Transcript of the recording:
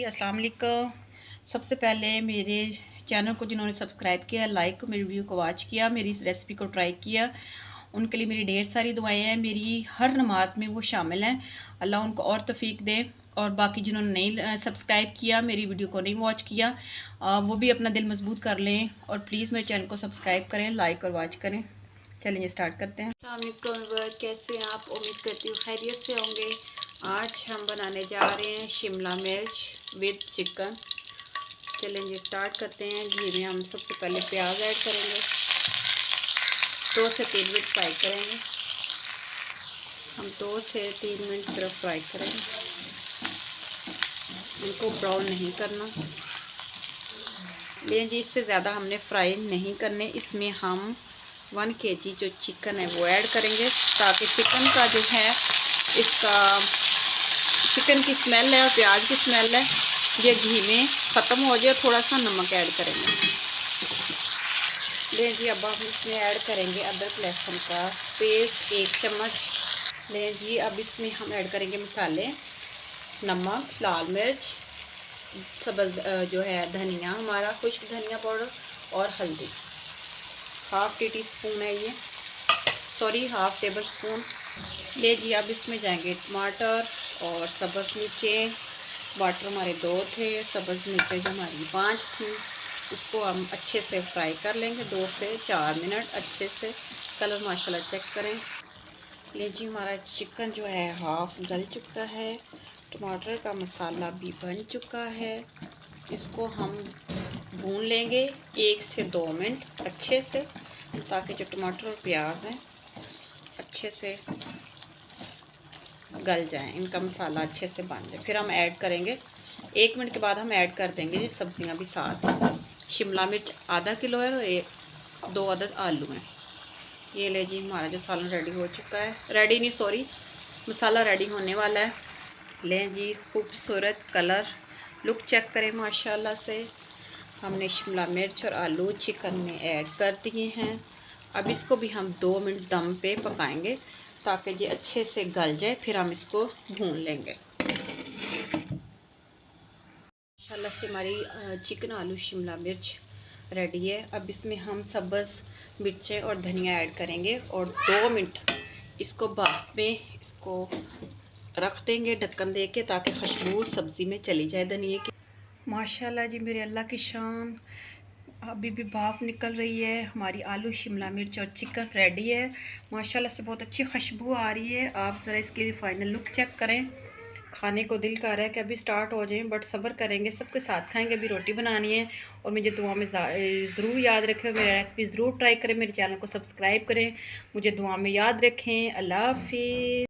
अस्सलाम वालेकुम। सबसे पहले मेरे चैनल को जिन्होंने सब्सक्राइब किया, लाइक, मेरी वीडियो को वॉच किया, मेरी इस रेसिपी को ट्राई किया, उनके लिए मेरी ढेर सारी दुआएं हैं। मेरी हर नमाज में वो शामिल हैं। अल्लाह उनको और तौफीक दे। और बाकी जिन्होंने नहीं सब्सक्राइब किया, मेरी वीडियो को नहीं वॉच किया, वो भी अपना दिल मजबूत कर लें और प्लीज़ मेरे चैनल को सब्सक्राइब करें, लाइक और वॉच करें। चलिए स्टार्ट करते हैं। कैसे हैं आप? उम्मीद करती हूँ खैरियत से होंगे। आज हम बनाने जा रहे हैं शिमला मिर्च विद चिकन। चलेंगे स्टार्ट करते हैं। घी में हम सबसे पहले प्याज ऐड करेंगे, 2 से 3 मिनट फ्राई करेंगे। हम 2 से 3 मिनट सिर्फ फ्राई करेंगे, इनको ब्राउन नहीं करना। लेकिन जी इससे ज़्यादा हमने फ्राई नहीं करने। इसमें हम 1 kg जो चिकन है वो ऐड करेंगे, ताकि चिकन का जो है इसका चिकन की स्मेल है और प्याज की स्मेल है ये घी में ख़त्म हो जाए। थोड़ा सा नमक ऐड करेंगे। ले जी अब हम इसमें ऐड करेंगे अदरक लहसुन का पेस्ट 1 चम्मच। ले जी अब इसमें हम ऐड करेंगे मसाले, नमक, लाल मिर्च, सब्ज़ जो है धनिया, हमारा खुश्क धनिया पाउडर और हल्दी। हाफ़ टी स्पून है ये, सॉरी हाफ़ टेबल स्पून। ले जी अब इसमें जाएंगे टमाटर और सब्ज़ मिर्चें। टमाटर हमारे 2 थे, सब्ज़ मिर्चें जो हमारी 5 थी। इसको हम अच्छे से फ्राई कर लेंगे 2 से 4 मिनट अच्छे से। कलर माशाल्लाह चेक करें। ले जी हमारा चिकन जो है हाफ़ गल चुका है, टमाटर का मसाला भी बन चुका है। इसको हम भून लेंगे 1 से 2 मिनट अच्छे से, ताकि जो टमाटर और प्याज हैं अच्छे से गल जाएं, इनका मसाला अच्छे से बन जाए। फिर हम ऐड करेंगे 1 मिनट के बाद हम ऐड कर देंगे ये सब्जियां भी साथ। शिमला मिर्च आधा किलो है और 2 अदद आलू हैं। ये ले जी हमारा जो सालन रेडी हो चुका है, रेडी नहीं सॉरी मसाला रेडी होने वाला है। लें जी खूबसूरत कलर, लुक चेक करें माशाल्लाह से। हमने शिमला मिर्च और आलू चिकन में ऐड कर दिए हैं। अब इसको भी हम 2 मिनट दम पे पकाएंगे, ताकि ये अच्छे से गल जाए। फिर हम इसको भून लेंगे। माशाल्लाह से हमारी चिकन आलू शिमला मिर्च रेडी है। अब इसमें हम सब्ज़ मिर्चें और धनिया ऐड करेंगे और 2 मिनट इसको भाप में इसको रख देंगे ढक्कन दे के, ताकि खुशबू सब्ज़ी में चली जाए धनिया की। माशाल्लाह जी मेरे अल्लाह की शान, अभी भी भाप निकल रही है। हमारी आलू शिमला मिर्च और चिकन रेडी है। माशाल्लाह से बहुत अच्छी खुशबू आ रही है। आप ज़रा इसकी फाइनल लुक चेक करें। खाने को दिल कर रहा है कि अभी स्टार्ट हो जाए, बट सब्र करेंगे, सबके साथ खाएंगे। अभी रोटी बनानी है। और मुझे दुआ में ज़रूर याद रखें, मेरी रेसिपी ज़रूर ट्राई करें, मेरे चैनल को सब्सक्राइब करें, मुझे दुआ में याद रखें। अल्लाह हाफिज़।